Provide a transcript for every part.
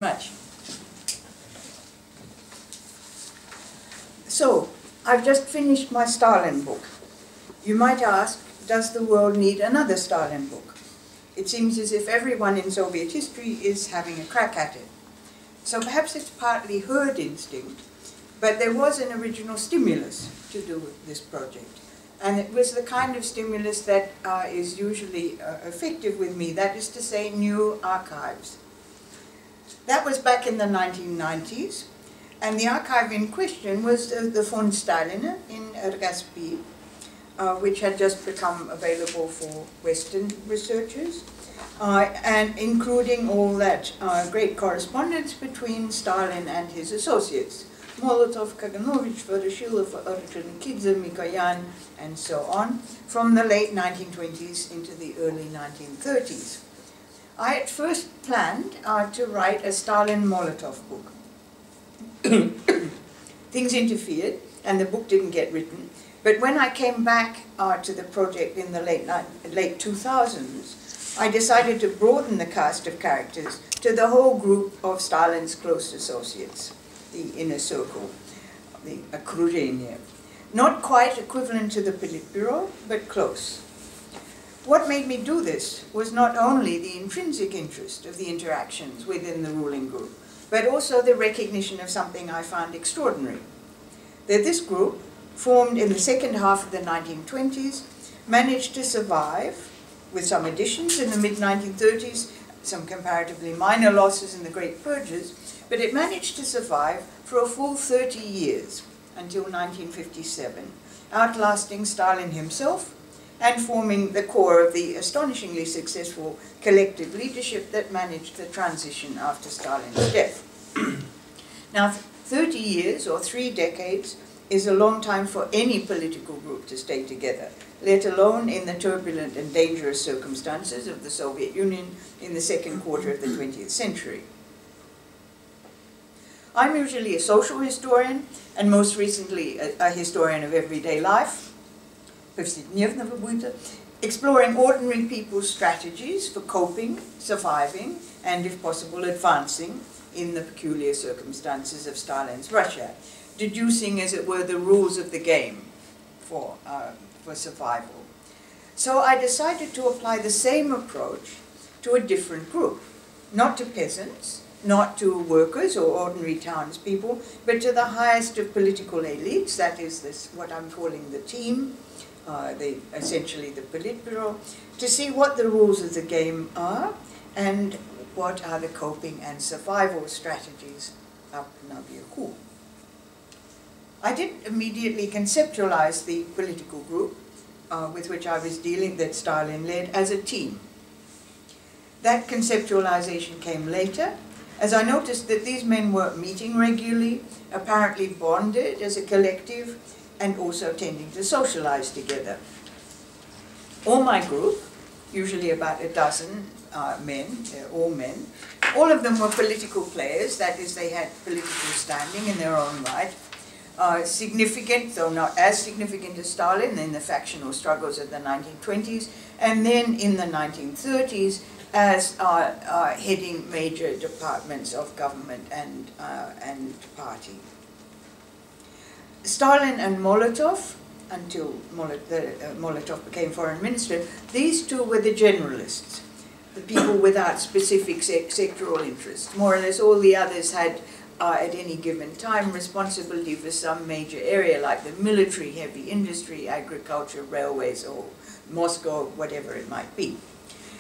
Much. So, I've just finished my Stalin book. You might ask, does the world need another Stalin book? It seems as if everyone in Soviet history is having a crack at it. So perhaps it's partly herd instinct, but there was an original stimulus to do this project. And it was the kind of stimulus that is usually effective with me, that is to say, new archives. That was back in the 1990s, and the archive in question was the Fond Stalin in Raspi, which had just become available for Western researchers, and including all that great correspondence between Stalin and his associates, Molotov, Kaganovich, Voroshilov, Orджоникидзе, Mikoyan, and so on, from the late 1920s into the early 1930s. I at first planned to write a Stalin-Molotov book. Things interfered, and the book didn't get written. But when I came back to the project in the late 2000s, I decided to broaden the cast of characters to the whole group of Stalin's close associates, the inner circle, the окружение. Not quite equivalent to the Politbüro, but close. What made me do this was not only the intrinsic interest of the interactions within the ruling group, but also the recognition of something I found extraordinary. That this group, formed in the second half of the 1920s, managed to survive, with some additions in the mid-1930s, some comparatively minor losses in the Great Purges, but it managed to survive for a full 30 years, until 1957, outlasting Stalin himself, and forming the core of the astonishingly successful collective leadership that managed the transition after Stalin's death. Now, 30 years or 3 decades is a long time for any political group to stay together, let alone in the turbulent and dangerous circumstances of the Soviet Union in the second quarter of the 20th century. I'm usually a social historian, and most recently a historian of everyday life, exploring ordinary people's strategies for coping, surviving, and if possible advancing in the peculiar circumstances of Stalin's Russia, deducing, as it were, the rules of the game for survival. So I decided to apply the same approach to a different group, not to peasants, not to workers or ordinary townspeople, but to the highest of political elites, that is what I'm calling the team, essentially the Politbüro, to see what the rules of the game are and what are the coping and survival strategies up naверху. I didn't immediately conceptualize the political group with which I was dealing, that Stalin led, as a team. That conceptualization came later, as I noticed that these men were meeting regularly, apparently bonded as a collective, and also tending to socialize together. All my group, usually about a dozen men, all men, all of them were political players, that is, they had political standing in their own right, significant, though not as significant as Stalin in the factional struggles of the 1920s, and then in the 1930s as heading major departments of government and party. Stalin and Molotov, until Molotov became foreign minister, these two were the generalists, the people without specific sectoral interests. More or less all the others had, at any given time, responsibility for some major area, like the military, heavy industry, agriculture, railways, or Moscow, whatever it might be.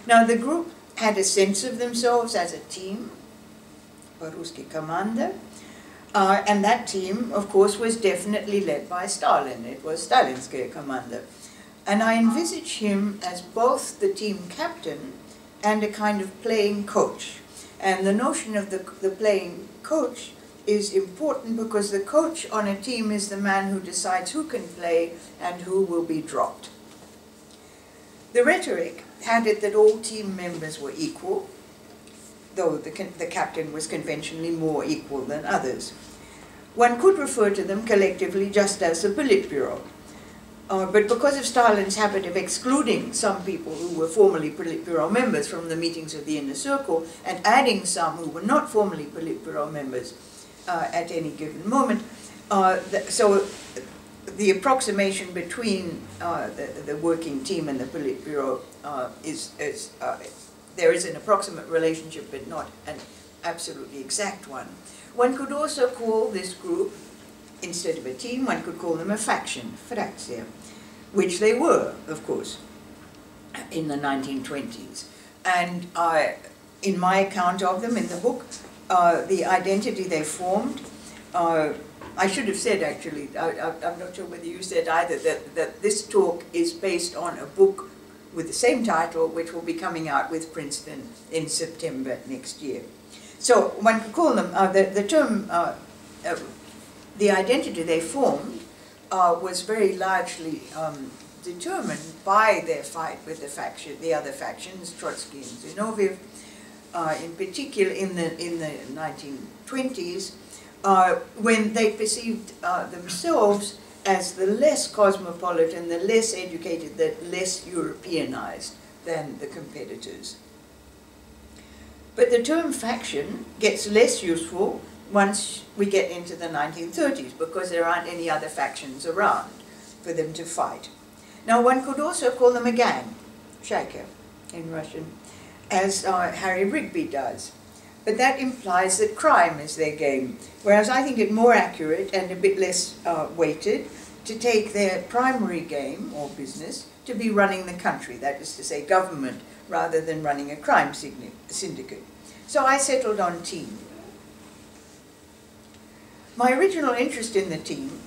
Now, the group had a sense of themselves as a team, по-русски команда, and that team, of course, was definitely led by Stalin. It was сталинская команда. And I envisage him as both the team captain and a kind of playing coach. And the notion of the playing coach is important because the coach on a team is the man who decides who can play and who will be dropped. The rhetoric had it that all team members were equal, though the captain was conventionally more equal than others. One could refer to them collectively just as the Politbüro. But because of Stalin's habit of excluding some people who were formerly Politburo members from the meetings of the inner circle and adding some who were not formerly Politburo members at any given moment, so the approximation between the working team and the Politburo there is an approximate relationship, but not an absolutely exact one. One could also call this group, instead of a team, one could call them a faction, fraktion, which they were, of course, in the 1920s. And in my account of them in the book, the identity they formed, I should have said actually, I'm not sure whether you said either, that this talk is based on a book with the same title, which will be coming out with Princeton in September next year. So one could call them, the term, the identity they formed was very largely determined by their fight with the other factions, Trotsky and Zinoviev, in particular in the 1920s, when they perceived themselves as the less cosmopolitan, the less educated, the less Europeanized than the competitors. But the term faction gets less useful once we get into the 1930s, because there aren't any other factions around for them to fight. Now, one could also call them a gang, shaika in Russian, as Harry Rigby does. But that implies that crime is their game, whereas I think it more accurate and a bit less weighted to take their primary game, or business, to be running the country, that is to say government, rather than running a crime syndicate. So I settled on team. My original interest in the team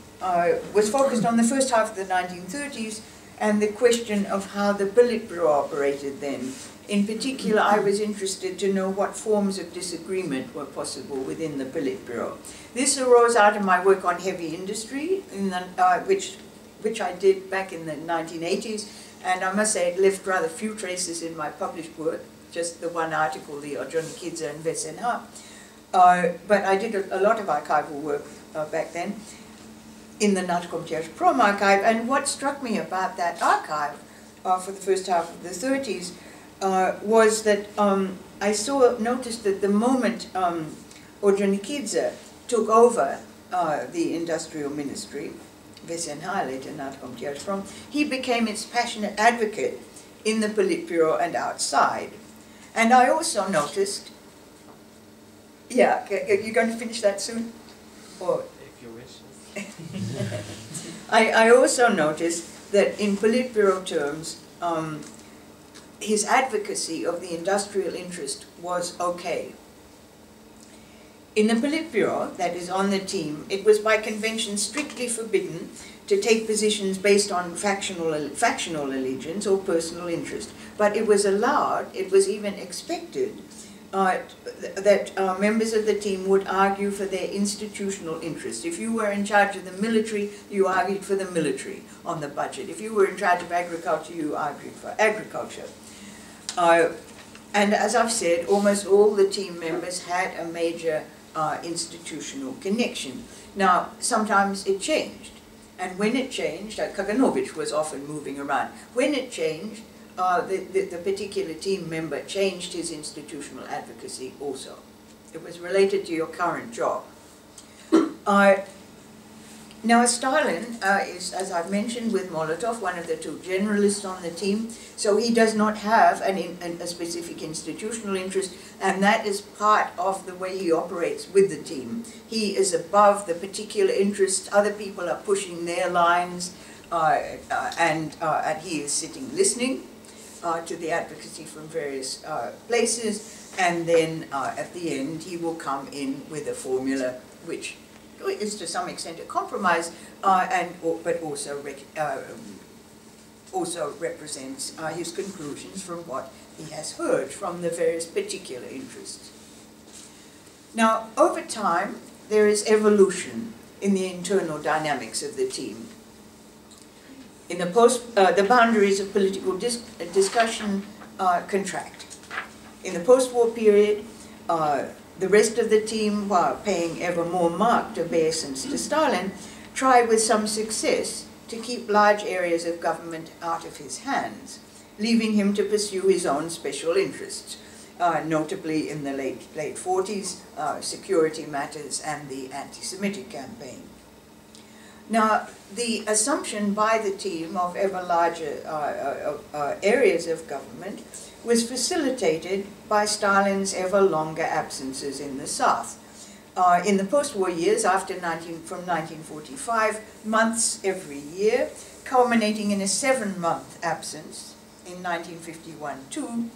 was focused on the first half of the 1930s and the question of how the Politburo operated then. In particular, I was interested to know what forms of disagreement were possible within the Politburo. This arose out of my work on heavy industry, which I did back in the 1980s, and I must say it left rather few traces in my published work, just the one article, the Orjonikidze and Vesenha. But I did a lot of archival work back then in the Natkomtyash Prom archive, and what struck me about that archive for the first half of the 30s was that I noticed that the moment Orjonikidze took over the industrial ministry, Vesenha later Natkomtyash Prom, he became its passionate advocate in the Politburo and outside. And I also noticed, yeah, you're going to finish that soon? Or? If you wish. I also noticed that in Politburo terms, his advocacy of the industrial interest was okay. In the Politburo, that is on the team, it was by convention strictly forbidden to take positions based on factional allegiance or personal interest. But it was allowed, it was even expected, that members of the team would argue for their institutional interest. If you were in charge of the military, you argued for the military on the budget. If you were in charge of agriculture, you argued for agriculture. And as I've said, almost all the team members had a major institutional connection. Now, sometimes it changed. And when it changed, Kaganovich was often moving around. When it changed, the particular team member changed his institutional advocacy also. It was related to your current job. Now, Stalin is, as I've mentioned, with Molotov, one of the two generalists on the team, so he does not have a specific institutional interest, and that is part of the way he operates with the team. He is above the particular interests. Other people are pushing their lines, and he is sitting listening to the advocacy from various places, and then at the end he will come in with a formula which is to some extent a compromise, but also represents his conclusions from what he has heard from the various particular interests. Now, over time, there is evolution in the internal dynamics of the team. In the boundaries of political discussion contract. In the post-war period, the rest of the team, while paying ever more marked obeisance to Stalin, try with some success to keep large areas of government out of his hands, leaving him to pursue his own special interests, notably in the late 40s, security matters and the anti-Semitic campaign. Now, the assumption by the team of ever larger areas of government was facilitated by Stalin's ever longer absences in the South. In the post-war years, from 1945, months every year, culminating in a 7-month absence in 1951-2,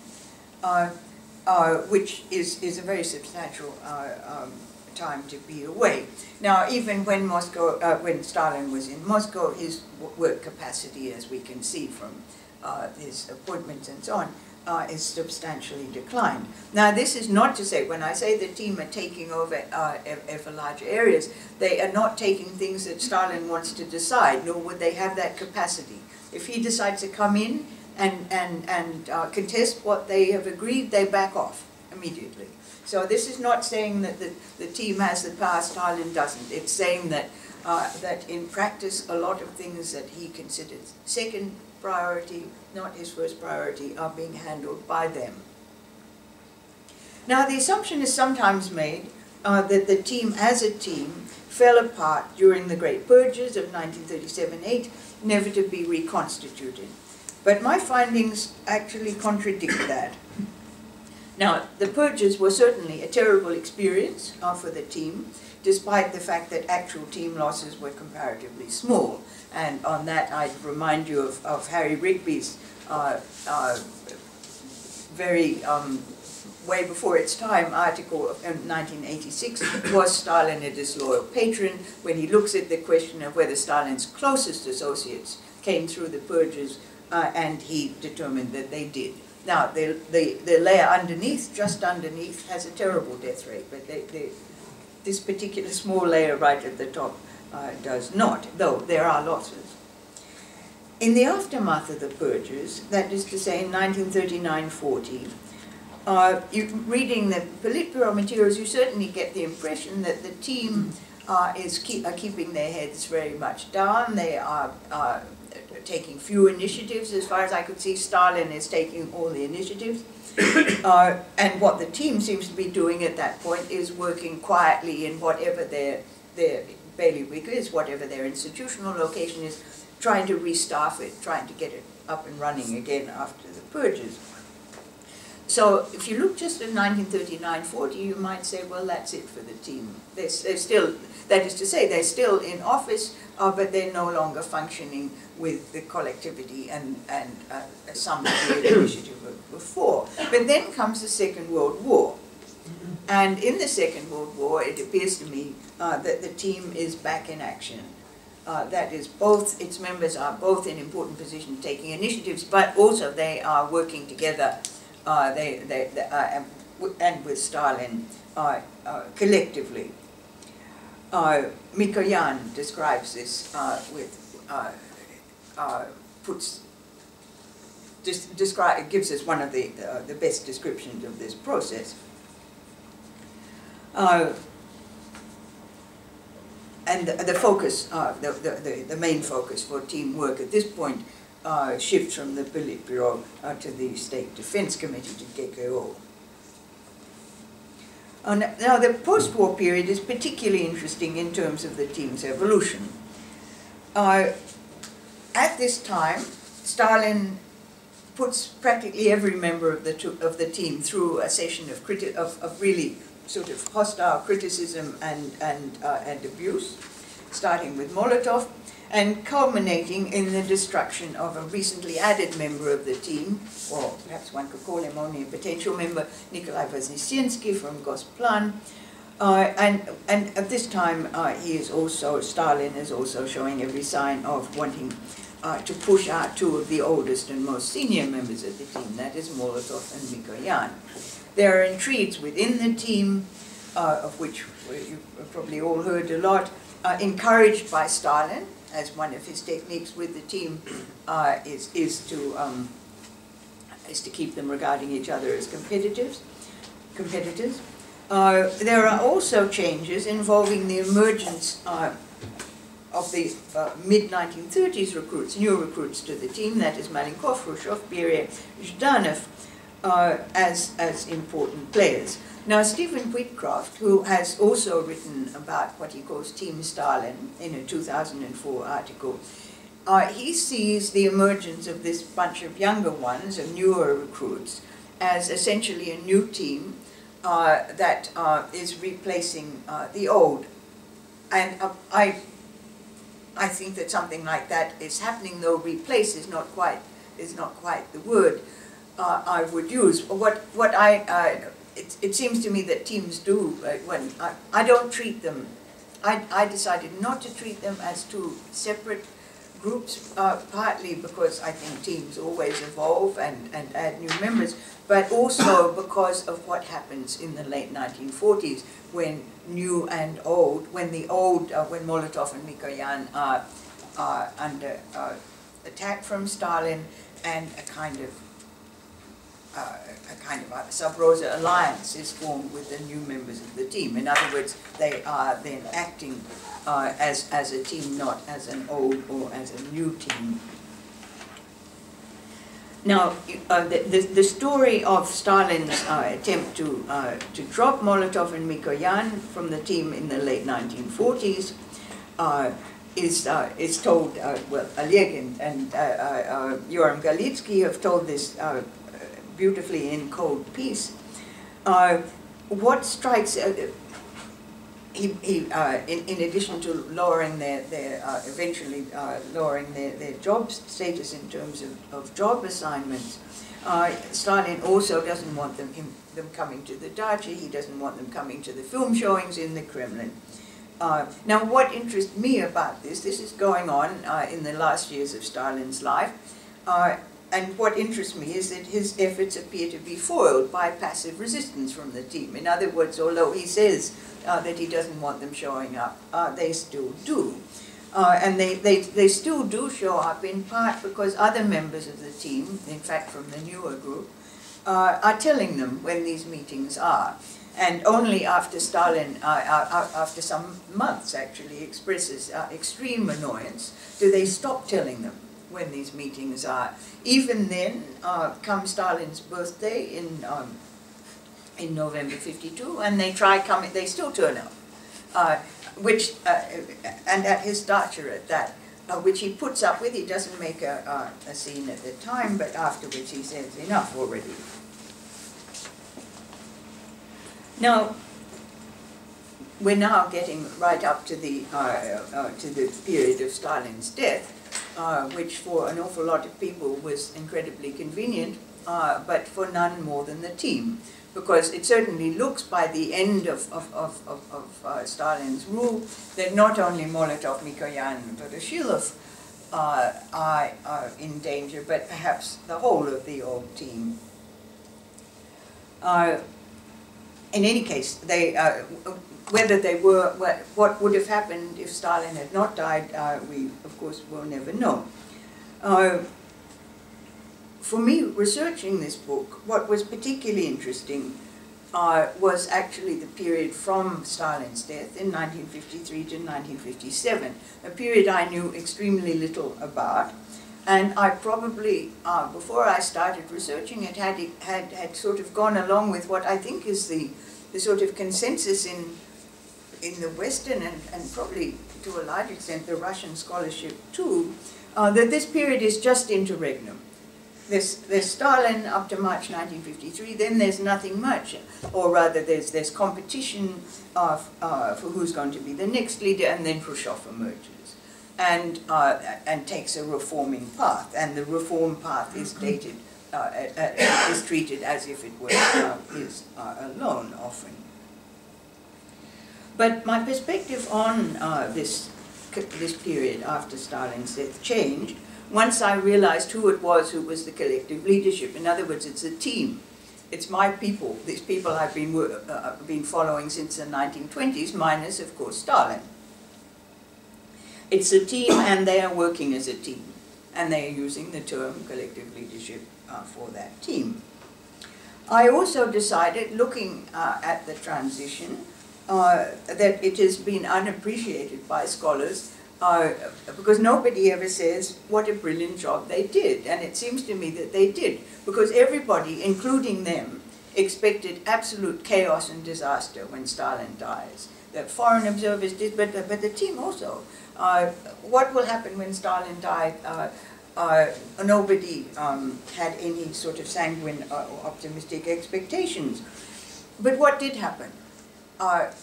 which is a very substantial time to be away. Now, even when when Stalin was in Moscow, his work capacity, as we can see from his appointments and so on, is substantially declined. Now, this is not to say, when I say the team are taking over ever larger areas, they are not taking things that Stalin wants to decide, nor would they have that capacity. If he decides to come in and contest what they have agreed, they back off immediately. So this is not saying that the team has the power, Stalin doesn't. It's saying that, that in practice, a lot of things that he considered second priority, not his first priority, are being handled by them. Now, the assumption is sometimes made that the team as a team fell apart during the Great Purges of 1937-8, never to be reconstituted. But my findings actually contradict that. Now, the purges were certainly a terrible experience for the team, despite the fact that actual team losses were comparatively small. And on that, I'd remind you of Harry Rigby's very way before its time article in 1986, Was Stalin a Disloyal Patron?, when he looks at the question of whether Stalin's closest associates came through the purges, and he determined that they did. Now, the layer underneath, just underneath, has a terrible death rate, but this particular small layer right at the top does not, though there are losses. In the aftermath of the purges, that is to say in 1939-40, reading the Politburo materials, you certainly get the impression that the team are keeping their heads very much down. They are taking few initiatives. As far as I could see, Stalin is taking all the initiatives. And what the team seems to be doing at that point is working quietly in whatever their bailiwick is, whatever their institutional location is, trying to restaff it, trying to get it up and running again after the purges. So if you look just at 1939-40, you might say, well, that's it for the team. They're still, that is to say, they're still in office, but they're no longer functioning with the collectivity and some degree of initiative before. But then comes the Second World War. And in the Second World War, it appears to me that the team is back in action. That is, both its members are both in important positions taking initiatives, but also they are working together and with Stalin collectively. Mikoyan describes this gives us one of the best descriptions of this process. And the focus, the main focus for teamwork at this point shifts from the Politburo to the State Defense Committee, to GKO. Now, the post-war period is particularly interesting in terms of the team's evolution. At this time, Stalin puts practically every member of the team through a session of really sort of hostile criticism and abuse, starting with Molotov, and culminating in the destruction of a recently added member of the team, or perhaps one could call him only a potential member, Nikolai Voznesiensky from Gosplan. And at this time, Stalin is also showing every sign of wanting to push out two of the oldest and most senior members of the team, that is Molotov and Mikoyan. There are intrigues within the team, of which you've probably all heard a lot, encouraged by Stalin, as one of his techniques with the team is to keep them regarding each other as competitors. There are also changes involving the emergence mid-1930s recruits, new recruits to the team, that is Malenkov, Khrushchev, Beria, Zhdanov, as important players. Now, Stephen Whitcroft, who has also written about what he calls Team Stalin in a 2004 article, he sees the emergence of this bunch of younger ones, of newer recruits, as essentially a new team that is replacing the old. And I think that something like that is happening, though replace is not quite the word I would use. It seems to me that teams do, when I don't treat them, I decided not to treat them as two separate groups, partly because I think teams always evolve and add new members, but also because of what happens in the late 1940s when new and old, when Molotov and Mikoyan are under attack from Stalin, and a kind of sub-rosa alliance is formed with the new members of the team. In other words, they are then acting as a team, not as an old or as a new team. Now, the story of Stalin's attempt to drop Molotov and Mikoyan from the team in the late 1940s is told, well, Oleg and Yoram Galitsky have told this beautifully in Cold Peace. What strikes, in addition to lowering eventually lowering their job status in terms of job assignments, Stalin also doesn't want them coming to the dacha. He doesn't want them coming to the film showings in the Kremlin. Now, what interests me about this is going on in the last years of Stalin's life, and what interests me is that his efforts appear to be foiled by passive resistance from the team. In other words, although he says that he doesn't want them showing up, they still do. And they still do show up in part because other members of the team, in fact from the newer group, are telling them when these meetings are. And only after Stalin, after some months actually, expresses extreme annoyance, do they stop telling them when these meetings are. Even then, come Stalin's birthday in November '52, and they try coming, they still turn up, and at his dacha at that, which he puts up with. He doesn't make a scene at the time, but afterwards he says, enough already. Now, we're now getting right up to the period of Stalin's death, which for an awful lot of people was incredibly convenient, but for none more than the team, because it certainly looks by the end of Stalin's rule that not only Molotov, Mikoyan, and Voroshilov are in danger, but perhaps the whole of the old team. In any case, whether they were, what would have happened if Stalin had not died, we of course will never know. For me, researching this book, what was particularly interesting was actually the period from Stalin's death in 1953 to 1957, a period I knew extremely little about. And I probably, before I started researching it, had sort of gone along with what I think is the sort of consensus in the Western and probably to a large extent the Russian scholarship too, that this period is just interregnum. There's Stalin up to March 1953, then there's nothing much, or rather there's competition for who's going to be the next leader, and then Khrushchev emerges and takes a reforming path, and the reform path is dated, is treated as if it were his alone often. But my perspective on this period after Stalin's death changed once I realized who it was who was the collective leadership. In other words, it's a team. It's my people, these people I've been following since the 1920s, minus, of course, Stalin. It's a team, and they are working as a team, and they are using the term collective leadership for that team. I also decided, looking at the transition, that it has been unappreciated by scholars because nobody ever says what a brilliant job they did. And it seems to me that they did, because everybody, including them, expected absolute chaos and disaster when Stalin dies. The foreign observers did, but the team also. What will happen when Stalin died? Nobody had any sort of sanguine or optimistic expectations. But what did happen?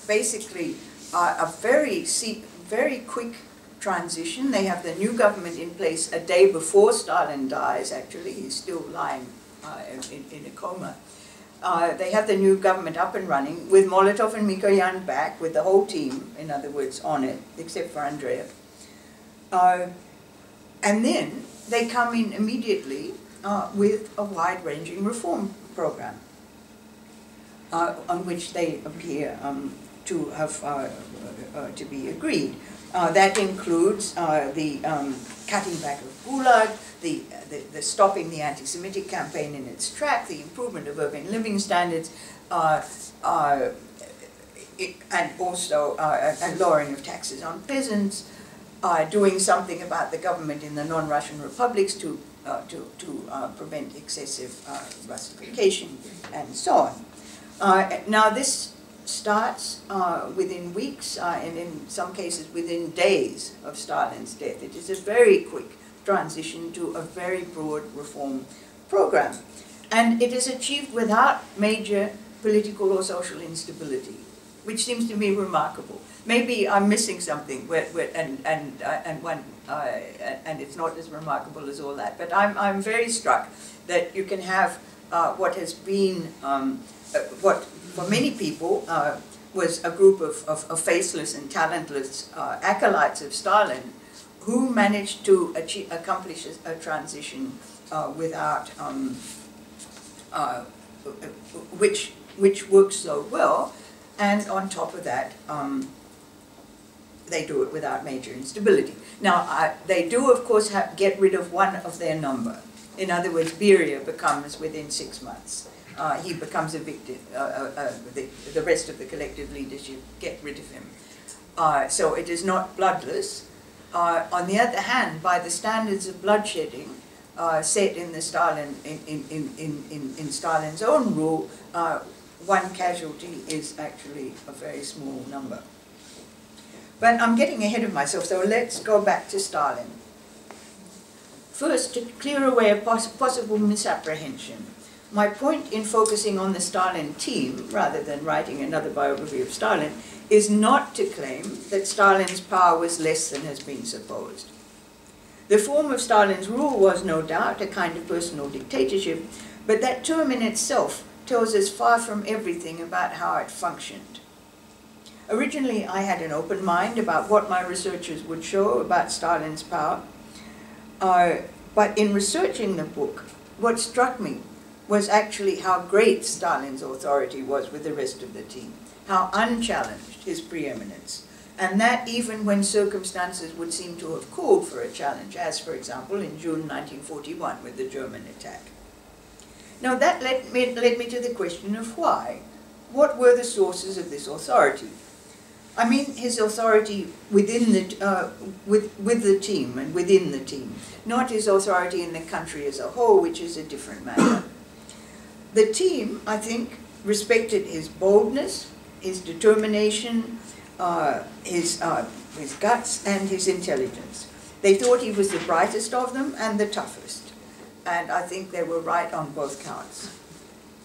Basically, a very quick transition. They have the new government in place a day before Stalin dies, actually. He's still lying in a coma. They have the new government up and running with Molotov and Mikoyan back, with the whole team, in other words, on it, except for Andreev. And then they come in immediately with a wide-ranging reform program on which they appear to have to be agreed. That includes the cutting back of Gulag, the stopping the anti-Semitic campaign in its track, the improvement of urban living standards, and also a lowering of taxes on peasants, doing something about the government in the non-Russian republics to prevent excessive Russification, and so on. Now this starts within weeks, and in some cases within days of Stalin's death. It is a very quick transition to a very broad reform program. And it is achieved without major political or social instability, which seems to me remarkable. Maybe I'm missing something, and it's not as remarkable as all that. But I'm very struck that you can have what has been, what for many people was a group of faceless and talentless acolytes of Stalin, who managed to accomplish a transition without, which works so well, and on top of that, they do it without major instability. Now, they do, of course, get rid of one of their number. In other words, Beria becomes, within 6 months, he becomes a victim. The rest of the collective leadership get rid of him. So it is not bloodless. On the other hand, by the standards of bloodshedding set in the in Stalin's own rule, one casualty is actually a very small number. But I'm getting ahead of myself, so let's go back to Stalin. First, to clear away a possible misapprehension, my point in focusing on the Stalin team, rather than writing another biography of Stalin, is not to claim that Stalin's power was less than has been supposed. The form of Stalin's rule was, no doubt, a kind of personal dictatorship, but that term in itself tells us far from everything about how it functioned. Originally, I had an open mind about what my researchers would show about Stalin's power, but in researching the book, what struck me was actually how great Stalin's authority was with the rest of the team, how unchallenged his preeminence, and that even when circumstances would seem to have called for a challenge, as, for example, in June 1941 with the German attack. Now that led me to the question of why. What were the sources of this authority? I mean his authority within the, with the team and within the team, not his authority in the country as a whole, which is a different matter. The team, I think, respected his boldness, his determination, his guts, and his intelligence. They thought he was the brightest of them and the toughest. And I think they were right on both counts.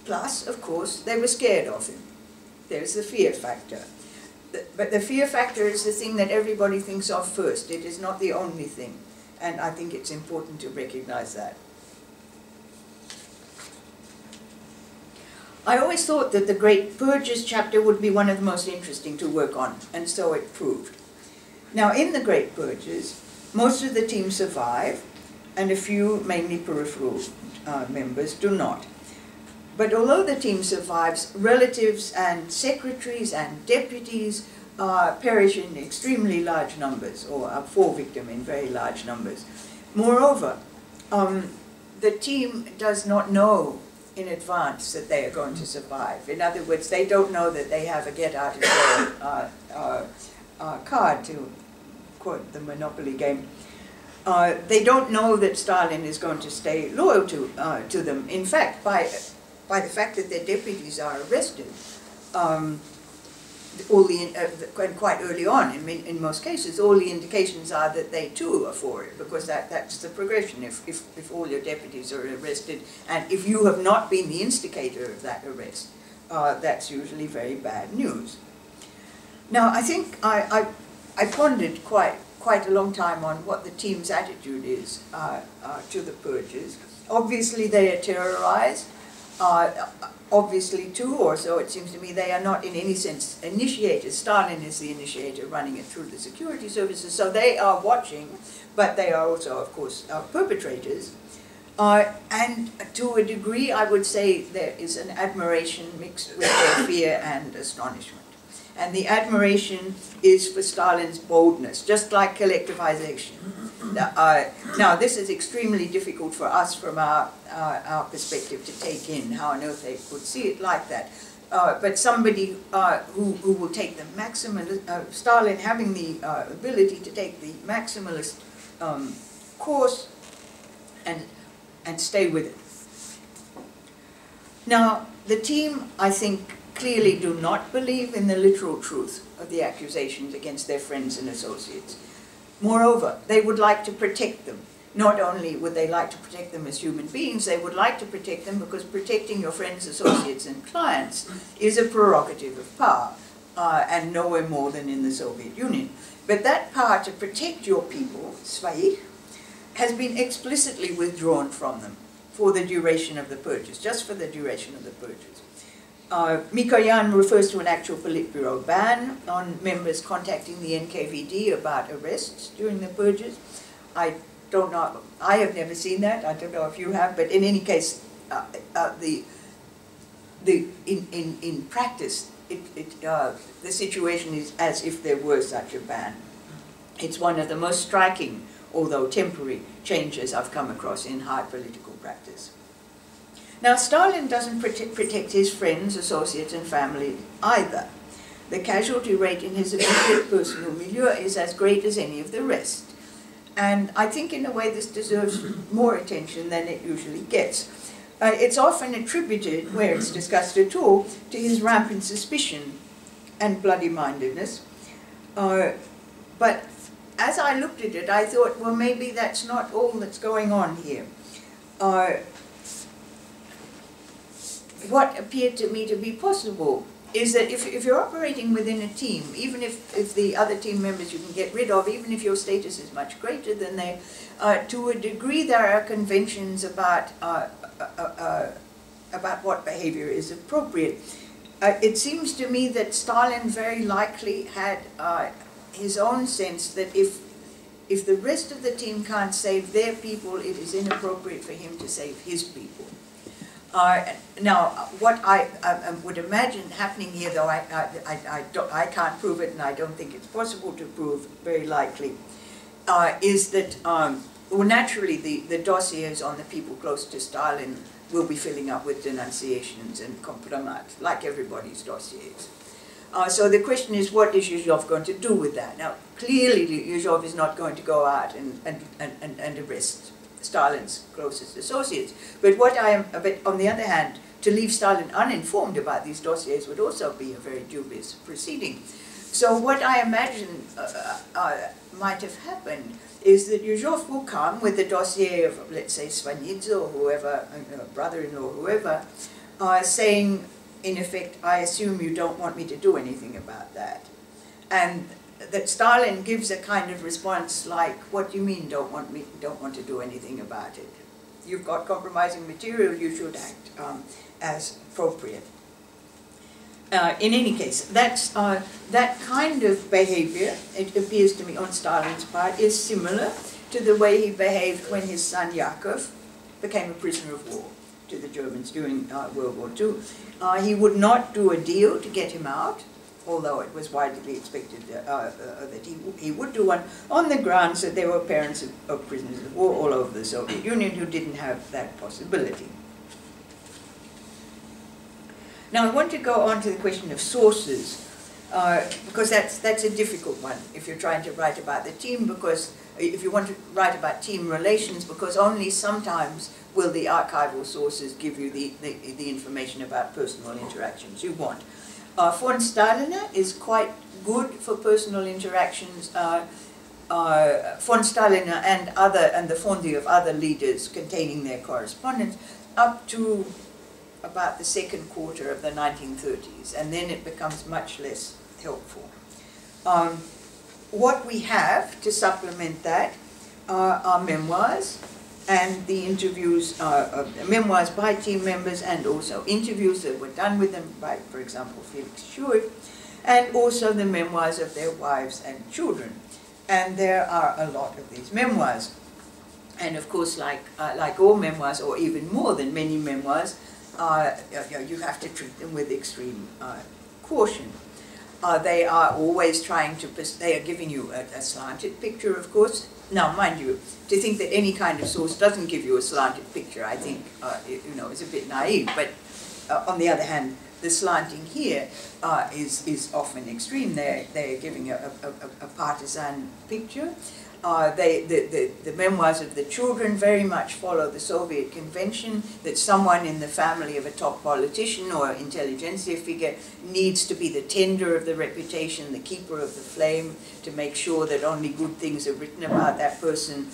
Plus, of course, they were scared of him. There's the fear factor. But the fear factor is the thing that everybody thinks of first. It is not the only thing. And I think it's important to recognize that. I always thought that the Great Purges chapter would be one of the most interesting to work on, and so it proved. Now, in the Great Purges, most of the team survive, and a few, mainly peripheral members, do not. But although the team survives, relatives and secretaries and deputies perish in extremely large numbers, or fall victim in very large numbers. Moreover, the team does not know in advance that they are going to survive. In other words, they don't know that they have a get-out-of-jail card, to quote, the monopoly game. They don't know that Stalin is going to stay loyal to them. In fact, by the fact that their deputies are arrested, and quite early on, in most cases, all the indications are that they too are for it, because that's the progression. If all your deputies are arrested, and if you have not been the instigator of that arrest, that's usually very bad news. Now, I think I pondered quite a long time on what the team's attitude is to the purges. Obviously, they are terrorized. Obviously, too, or so it seems to me, they are not in any sense initiators. Stalin is the initiator, running it through the security services, so they are watching, but they are also, of course, perpetrators. And to a degree, I would say there is an admiration mixed with their fear and astonishment. And the admiration is for Stalin's boldness, just like collectivization. Now, this is extremely difficult for us from our perspective to take in, how on earth they could see it like that. But somebody who will take the maximalist, Stalin having the ability to take the maximalist course and stay with it. Now, the team, I think, clearly do not believe in the literal truth of the accusations against their friends and associates. Moreover, they would like to protect them. Not only would they like to protect them as human beings, they would like to protect them because protecting your friends, associates, and clients is a prerogative of power, and nowhere more than in the Soviet Union. But that power to protect your people, своих, has been explicitly withdrawn from them for the duration of the purges, just for the duration of the purges. Mikoyan refers to an actual Politburo ban on members contacting the NKVD about arrests during the purges. I don't know, I have never seen that, I don't know if you have, but in any case, in practice, the situation is as if there were such a ban. It's one of the most striking, although temporary, changes I've come across in high political practice. Now, Stalin doesn't protect his friends, associates, and family either. The casualty rate in his immediate personal milieu is as great as any of the rest. And I think, in a way, this deserves more attention than it usually gets. It's often attributed, where it's discussed at all, to his rampant suspicion and bloody-mindedness. But as I looked at it, I thought, well, maybe that's not all that's going on here. What appeared to me to be possible is that if you're operating within a team, even if the other team members you can get rid of, even if your status is much greater than they, to a degree there are conventions about what behavior is appropriate. It seems to me that Stalin very likely had his own sense that if the rest of the team can't save their people, it is inappropriate for him to save his people. Now, what I would imagine happening here, though I can't prove it and I don't think it's possible to prove, very likely, is that, well, naturally the dossiers on the people close to Stalin will be filling up with denunciations and compromat, like everybody's dossiers. So the question is, what is Yuzhov going to do with that? Now, clearly Yuzhov is not going to go out and arrest Stalin's closest associates. But on the other hand, to leave Stalin uninformed about these dossiers would also be a very dubious proceeding. So what I imagine might have happened is that Yuzhov will come with the dossier of, let's say, Svanidze or whoever, brother-in-law, whoever, saying, in effect, I assume you don't want me to do anything about that. And that Stalin gives a kind of response like, what do you mean don't want to do anything about it? You've got compromising material, you should act as appropriate. In any case, that kind of behavior, it appears to me on Stalin's part, is similar to the way he behaved when his son Yakov became a prisoner of war to the Germans during World War II. He would not do a deal to get him out, although it was widely expected that he would do one, on the grounds that there were parents of prisoners of war all over the Soviet Union who didn't have that possibility. Now I want to go on to the question of sources. because that's a difficult one if you're trying to write about the team, because if you want to write about team relations, because only sometimes will the archival sources give you the information about personal interactions you want. Von Staliner is quite good for personal interactions. Von Staliner and the fondi of other leaders containing their correspondence up to about the second quarter of the 1930s, and then it becomes much less helpful. What we have to supplement that are memoirs and the interviews, memoirs by team members, and also interviews that were done with them by, for example, Felix Schuit, and also the memoirs of their wives and children. And there are a lot of these memoirs. And of course, like all memoirs, or even more than many memoirs, you have to treat them with extreme caution. They are always trying to, they are giving you a slanted picture, of course. Now, mind you, to think that any kind of source doesn't give you a slanted picture, I think, is a bit naive. But on the other hand, the slanting here is often extreme. They're giving a partisan picture. The memoirs of the children very much follow the Soviet convention that someone in the family of a top politician or intelligentsia figure needs to be the tender of the reputation, the keeper of the flame, to make sure that only good things are written about that person,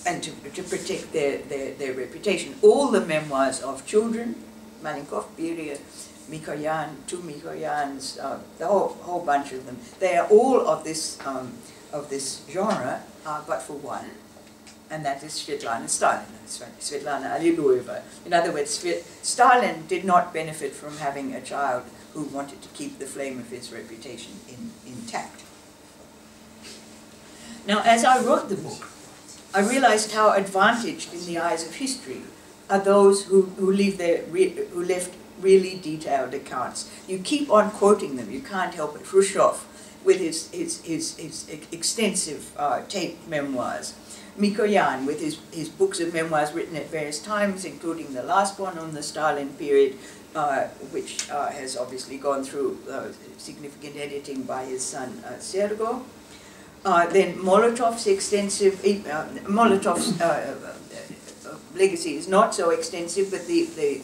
and to protect their reputation. All the memoirs of children, Malenkov, Beria, Mikoyan, two Mikoyans, the whole bunch of them. They are all of this genre, but for one, and that is Svetlana Stalin, Svetlana Alliluyeva. In other words, Stalin did not benefit from having a child who wanted to keep the flame of his reputation intact. Now, as I wrote the book, I realized how advantaged in the eyes of history are those who left really detailed accounts. You keep on quoting them, you can't help it. Khrushchev, with his extensive tape memoirs. Mikoyan, with his books of memoirs written at various times, including the last one on the Stalin period, which has obviously gone through significant editing by his son Sergo. Then Molotov's extensive, Molotov's legacy is not so extensive, but the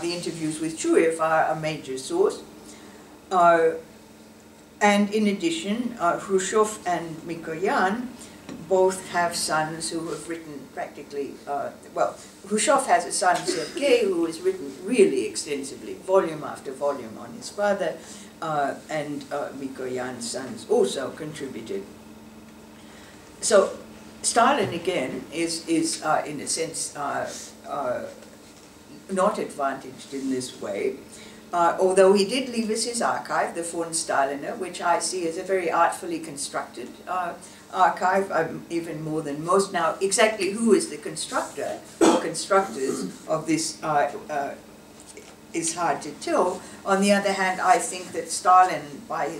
interviews with Chuev are a major source. And in addition, Khrushchev and Mikoyan both have sons who have written practically, well, Khrushchev has a son, Sergei, who has written really extensively, volume after volume on his father, and Mikoyan's sons also contributed. So Stalin, again, is in a sense, not advantaged in this way, although he did leave us his archive, the Von Staliner, which I see as a very artfully constructed archive, even more than most. Now, exactly who is the constructor or constructors of this is hard to tell. On the other hand, I think that Stalin, by the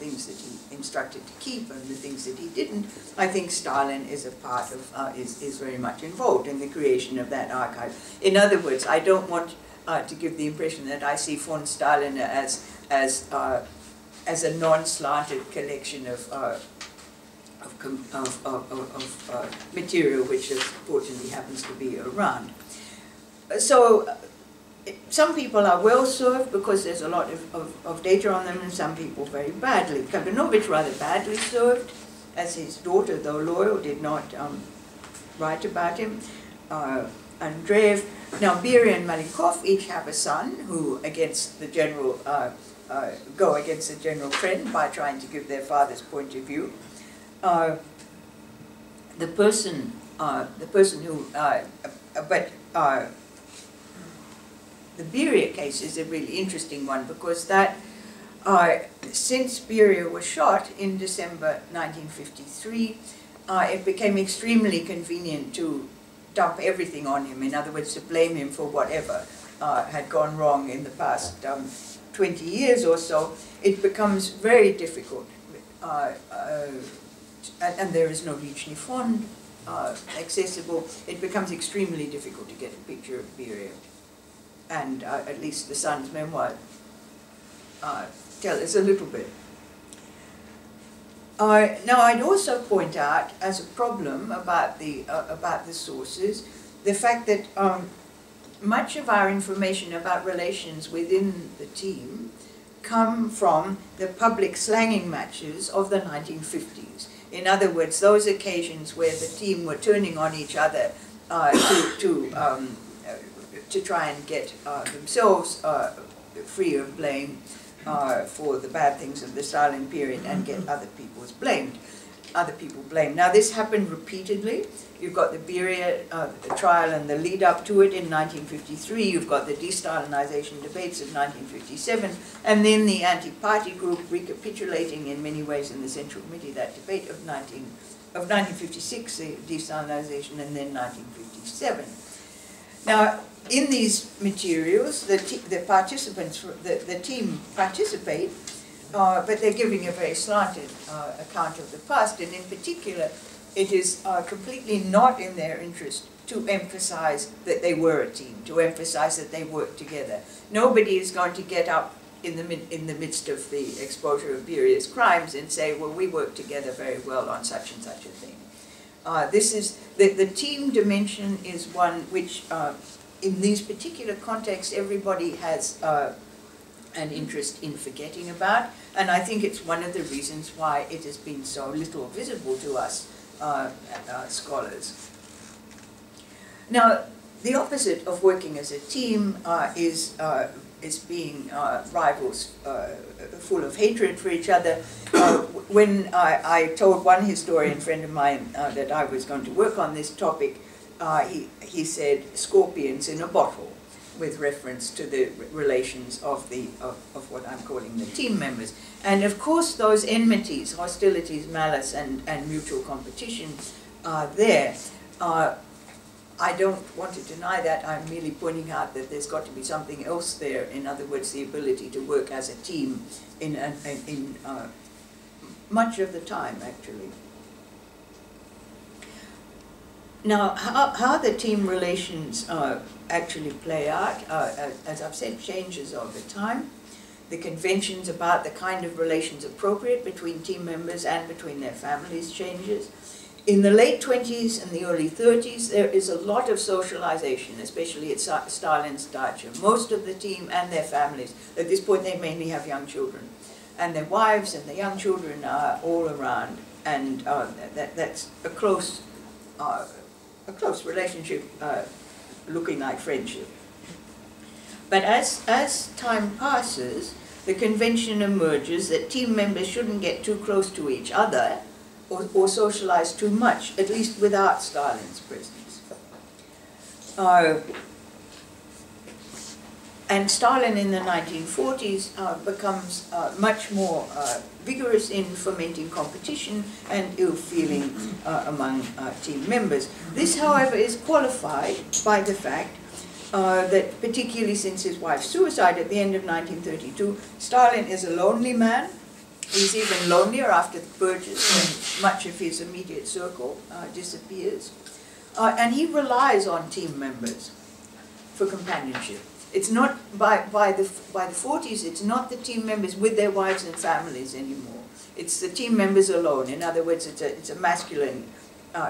things that he instructed to keep and the things that he didn't, I think Stalin is a part of, is very much involved in the creation of that archive. In other words, I don't want to give the impression that I see Von Staliner as a non-slanted collection of material which fortunately happens to be around. So some people are well served because there's a lot of data on them, and some people very badly. Kabanovich rather badly served, as his daughter, though loyal, did not write about him. Andreev. Now, Beria and Malenkov each have a son who, against the general, go against the general trend by trying to give their father's point of view. The person who, the Beria case is a really interesting one because that, since Beria was shot in December 1953, it became extremely convenient to dump everything on him. In other words, to blame him for whatever had gone wrong in the past 20 years or so. It becomes very difficult, and there is no Lichny Fond accessible. It becomes extremely difficult to get a picture of Beria. and at least the son's memoir tell us a little bit. Now, I'd also point out as a problem about the sources the fact that much of our information about relations within the team come from the public slanging matches of the 1950s. In other words, those occasions where the team were turning on each other to try and get themselves free of blame for the bad things of the Stalin period and get other people blamed. Now, this happened repeatedly. You've got the Beria trial and the lead up to it in 1953. You've got the de-Stalinization debates of 1957, and then the anti-party group recapitulating in many ways in the Central Committee that debate of 1956, the de-Stalinization, and then 1957. Now, in these materials, the participants, the team participate, but they're giving a very slanted account of the past, and in particular, it is completely not in their interest to emphasize that they were a team, to emphasize that they worked together. Nobody is going to get up in the midst of the exposure of Beria's crimes and say, well, we worked together very well on such and such a thing. This is, the team dimension is one which, in these particular contexts, everybody has an interest in forgetting about, and I think it's one of the reasons why it has been so little visible to us scholars. Now, the opposite of working as a team is being rivals full of hatred for each other. When I told one historian friend of mine that I was going to work on this topic, he said scorpions in a bottle, with reference to the relations of what I'm calling the team members. And of course those enmities, hostilities, malice, and mutual competition are there. I don't want to deny that. I'm merely pointing out that there's got to be something else there. In other words, the ability to work as a team in much of the time, actually. Now, how the team relations actually play out, as I've said, changes over time. The conventions about the kind of relations appropriate between team members and between their families changes. In the late 20s and the early 30s, there is a lot of socialization, especially at Stalin's dacha. Most of the team and their families, at this point they mainly have young children, and their wives and the young children are all around, and that's a close relationship looking like friendship. But as time passes, the convention emerges that team members shouldn't get too close to each other or socialize too much, at least without Stalin's presence. And Stalin in the 1940s becomes much more vigorous in fomenting competition and ill-feeling among team members. This, however, is qualified by the fact that, particularly since his wife's suicide at the end of 1932, Stalin is a lonely man. He's even lonelier after the purges, when much of his immediate circle disappears. And he relies on team members for companionship. It's not, by the 40s, it's not the team members with their wives and families anymore. It's the team members alone. In other words, it's a masculine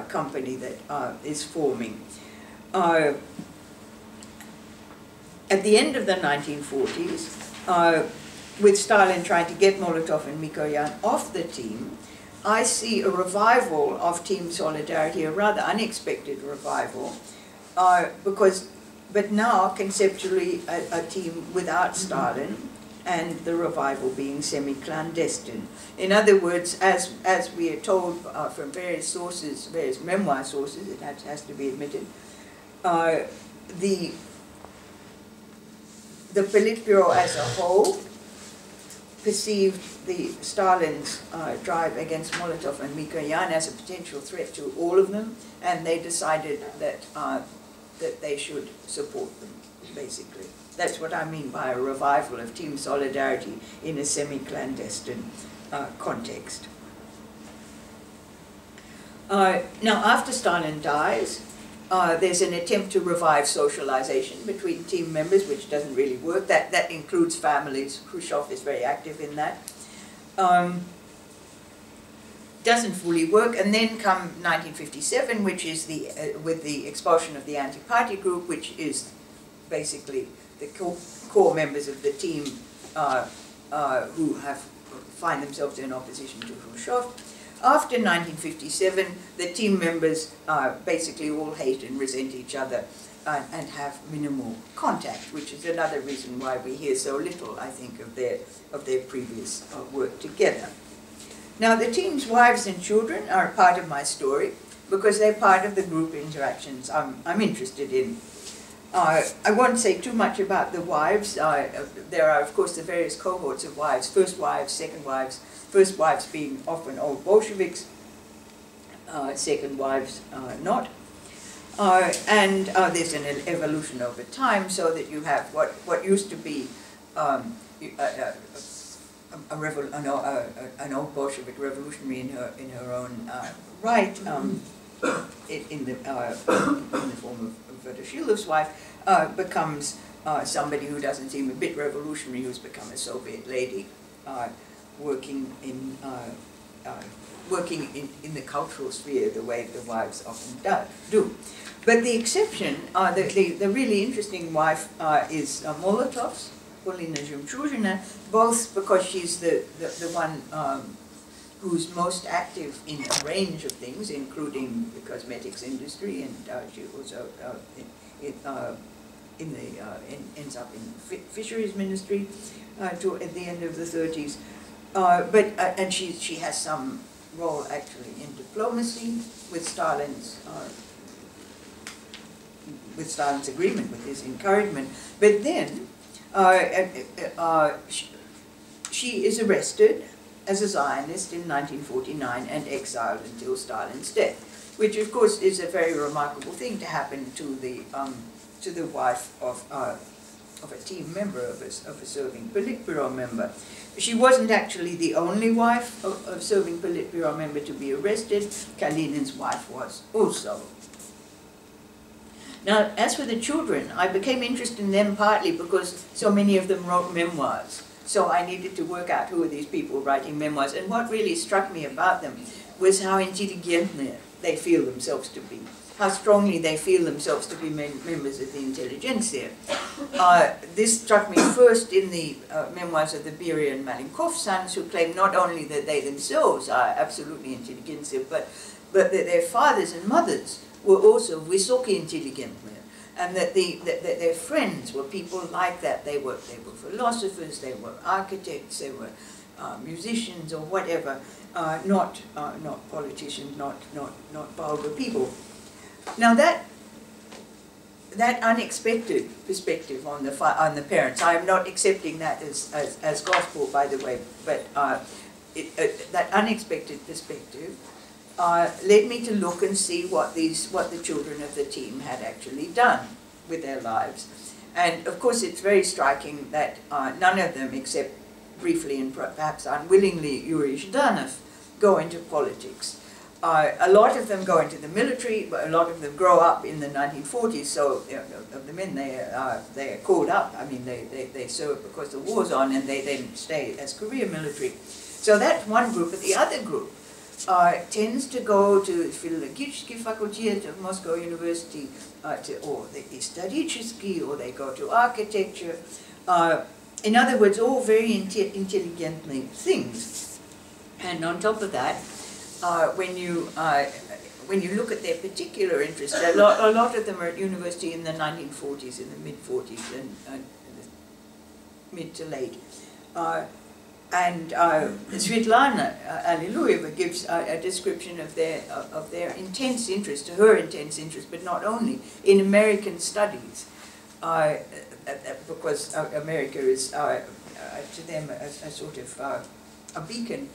company that is forming. At the end of the 1940s, with Stalin trying to get Molotov and Mikoyan off the team, I see a revival of team solidarity, a rather unexpected revival, but now conceptually a team without Stalin, and the revival being semi-clandestine. In other words, as we are told from various sources, various memoir sources, it has to be admitted, the Politburo as a whole perceived the Stalin's drive against Molotov and Mikoyan as a potential threat to all of them, and they decided that that they should support them, basically. That's what I mean by a revival of team solidarity in a semi-clandestine context. Now, after Stalin dies, There's an attempt to revive socialization between team members, which doesn't really work. That includes families. Khrushchev is very active in that. Doesn't fully work, and then come 1957, which is with the expulsion of the anti-party group, which is basically the core members of the team who find themselves in opposition to Khrushchev. After 1957, the team members basically all hate and resent each other and have minimal contact, which is another reason why we hear so little, I think, of their previous work together. Now, the team's wives and children are a part of my story because they're part of the group interactions I'm interested in. I won't say too much about the wives. There are, of course, the various cohorts of wives, first wives, second wives, first wives being often old Bolsheviks, second wives not. And there's an evolution over time so that you have what used to be an old Bolshevik revolutionary in her own right, in the form of Sheila's wife, becomes somebody who doesn't seem a bit revolutionary, who's become a Soviet lady, working in the cultural sphere the way the wives often do. But the exception, the really interesting wife is Molotov's, Polina Zhemchuzhina, both because she's the one who's most active in a range of things, including the cosmetics industry, and she also ends up in fisheries ministry at the end of the 30s. And she has some role actually in diplomacy with Stalin's agreement, with his encouragement. But then she is arrested as a Zionist in 1949 and exiled until Stalin's death, which of course is a very remarkable thing to happen to the wife of a team member, of a serving Politburo member. She wasn't actually the only wife of a serving Politburo member to be arrested. Kalinin's wife was also. Now, as for the children, I became interested in them partly because so many of them wrote memoirs. So I needed to work out who are these people writing memoirs. And what really struck me about them was how intelligently they feel themselves to be, how strongly they feel themselves to be members of the intelligentsia. This struck me first in the memoirs of the Beria and Malenkov sons, who claim not only that they themselves are absolutely intelligentsia, but that their fathers and mothers were also wysokie intelligently, and that their friends were people like that. They were philosophers, they were architects, they were musicians or whatever, not politicians, not vulgar people. Now that unexpected perspective on the parents, I am not accepting that as gospel, by the way, but that unexpected perspective led me to look and see what the children of the team had actually done with their lives. And of course it's very striking that none of them, except briefly and perhaps unwillingly, Yuri Zhdanov, go into politics. A lot of them go into the military, but a lot of them grow up in the 1940s, so of the men, they are called up. I mean, they serve because the war's on, and they then stay as career military. So that's one group, but the other group tends to go to Philologiический fakultet of Moscow University, or the исторический, or they go to architecture. In other words, all very intelligently things. And on top of that, when you look at their particular interests, a lot of them are at university in the 1940s, in the mid-40s, and mid to late. And Svetlana Alliluyeva gives a description of their intense interest, her intense interest, but not only, in American studies, because America is to them a sort of a beacon.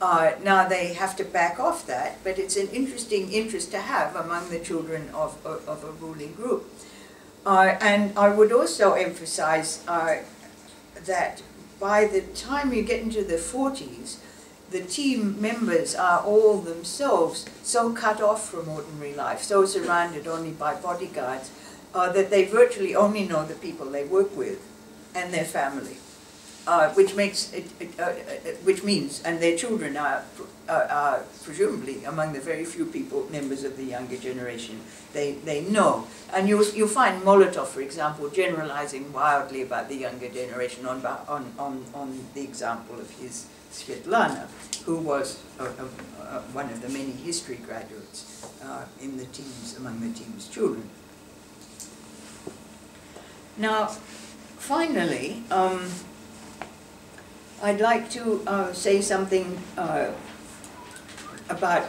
Now they have to back off that, but it's an interesting interest to have among the children of a ruling group. And I would also emphasize that by the time you get into the 40s, the team members are all themselves so cut off from ordinary life, so surrounded only by bodyguards, that they virtually only know the people they work with and their family, which means, and their children are presumably among the very few people, members of the younger generation, they know. And you'll find Molotov, for example, generalizing wildly about the younger generation on the example of his Svetlana, who was one of the many history graduates in the teams, among the team's children. Now, finally, I'd like to say something about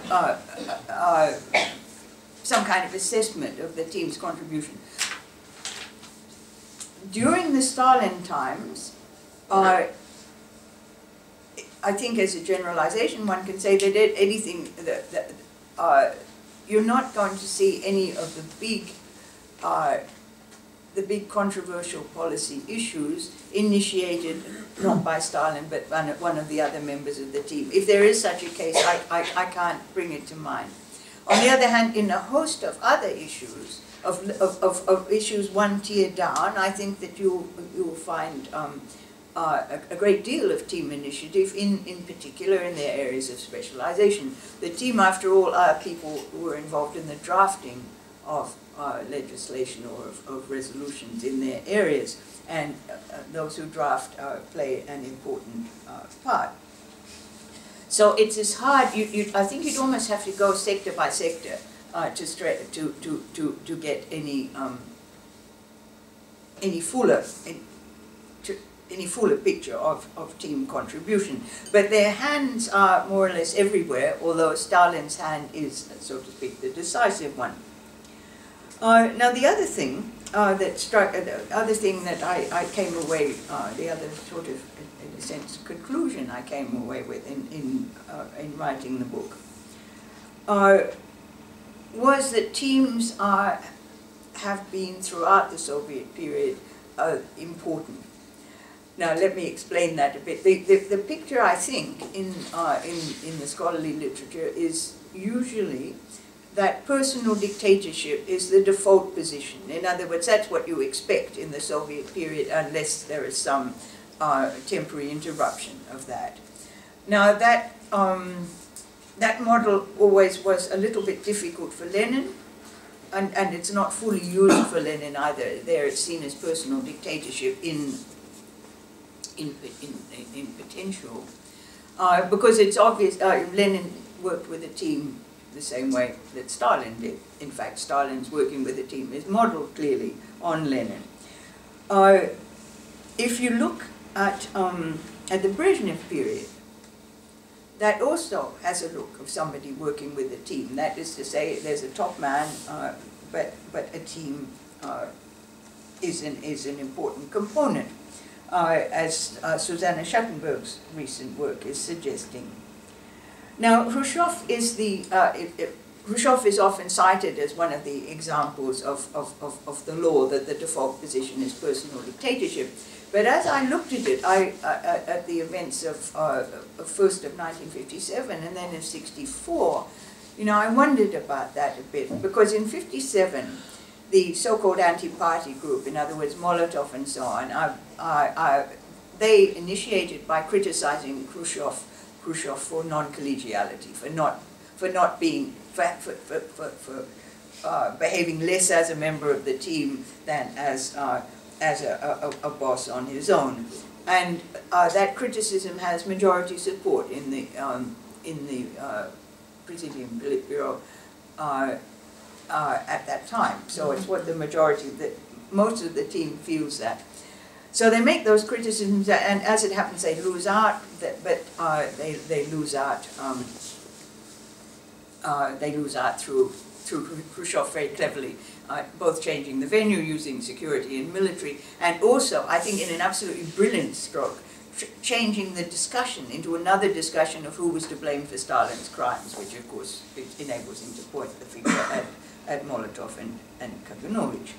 some kind of assessment of the team's contribution. During the Stalin times, I think as a generalization one can say that anything that you're not going to see any of the big controversial policy issues initiated not by Stalin but one of the other members of the team. If there is such a case, I can't bring it to mind. On the other hand, in a host of other issues, of issues one tier down, I think that you'll find a great deal of team initiative, in particular in their areas of specialization. The team, after all, are people who are involved in the drafting of legislation or of resolutions in their areas, and those who draft play an important part. So it's as hard. I think you'd almost have to go sector by sector to get any fuller picture of team contribution. But their hands are more or less everywhere, although Stalin's hand is, so to speak, the decisive one. Now the other thing that I came away, the other sort of, in a sense, conclusion I came away with in writing the book, was that teams have been throughout the Soviet period important. Now let me explain that a bit. The picture, I think, in the scholarly literature is usually that personal dictatorship is the default position. In other words, that's what you expect in the Soviet period, unless there is some temporary interruption of that. Now that model always was a little bit difficult for Lenin, and it's not fully used for Lenin either. There it's seen as personal dictatorship in potential, because it's obvious Lenin worked with a team the same way that Stalin did. In fact, Stalin's working with a team is modeled clearly on Lenin. If you look at the Brezhnev period, that also has a look of somebody working with a team. That is to say, there's a top man, but a team is an important component, as Susanna Schattenberg's recent work is suggesting. Now, Khrushchev is often cited as one of the examples of the law that the default position is personal dictatorship. But as I looked at it, at the events of first of 1957 and then of 64, I wondered about that a bit, because in 57, the so-called anti-party group, in other words, Molotov and so on, they initiated by criticizing Khrushchev for non-collegiality, for behaving less as a member of the team than as a boss on his own, and that criticism has majority support in the Presidium Politburo at that time. So it's what the majority, most of the team feels that. So they make those criticisms, and as it happens, they lose out. But they lose out. They lose out through Khrushchev very cleverly, both changing the venue, using security and military, and also, I think, in an absolutely brilliant stroke, changing the discussion into another discussion of who was to blame for Stalin's crimes, which of course enables him to point the finger at Molotov and Kaganovich.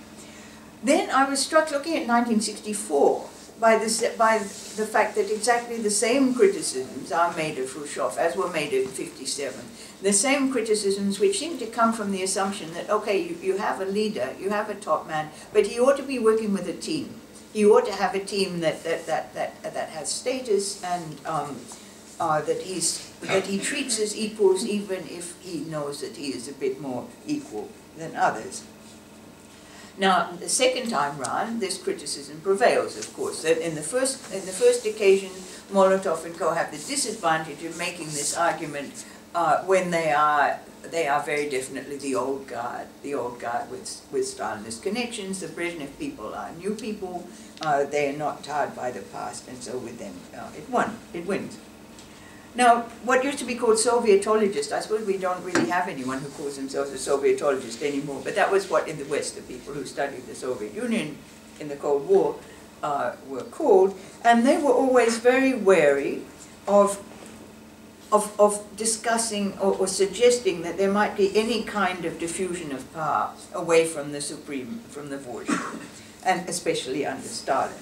Then I was struck looking at 1964, by the fact that exactly the same criticisms are made of Khrushchev as were made in '57. The same criticisms which seem to come from the assumption that, okay, you have a leader, you have a top man, but he ought to be working with a team. He ought to have a team that has status and that he treats as equals even if he knows that he is a bit more equal than others. Now, the second time round, this criticism prevails, of course. That in the first occasion, Molotov and co. have the disadvantage of making this argument when they are very definitely the old guard with Stalinist connections. The Brezhnev people are new people. They are not tarred by the past, and so with them, it wins. Now, what used to be called Sovietologist, I suppose we don't really have anyone who calls themselves a Sovietologist anymore, but that was what in the West the people who studied the Soviet Union in the Cold War were called, and they were always very wary of discussing or suggesting that there might be any kind of diffusion of power away from the Vozhd, and especially under Stalin.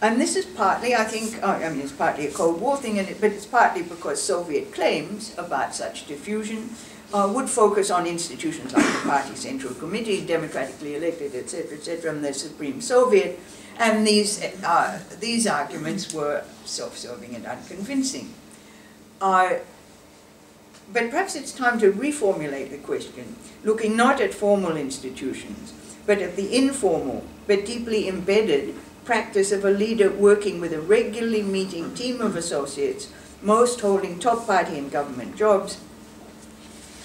And this is partly, I think, it's partly a Cold War thing, but it's partly because Soviet claims about such diffusion would focus on institutions like the Party Central Committee, democratically elected, etc., and the Supreme Soviet, and these arguments were self-serving and unconvincing. But perhaps it's time to reformulate the question, looking not at formal institutions, but at the informal, but deeply embedded practice of a leader working with a regularly meeting team of associates, most holding top party and government jobs,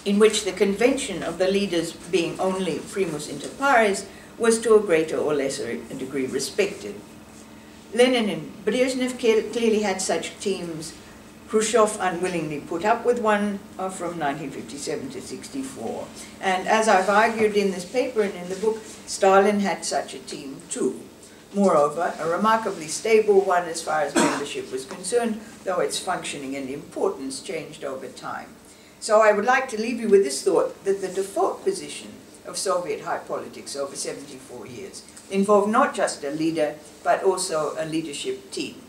in which the convention of the leaders being only primus inter pares was to a greater or lesser degree respected. Lenin and Brezhnev clearly had such teams. Khrushchev unwillingly put up with one from 1957 to '64. And as I've argued in this paper and in the book, Stalin had such a team too. Moreover, a remarkably stable one as far as membership was concerned, though its functioning and importance changed over time. So I would like to leave you with this thought, that the default position of Soviet high politics over 74 years involved not just a leader, but also a leadership team.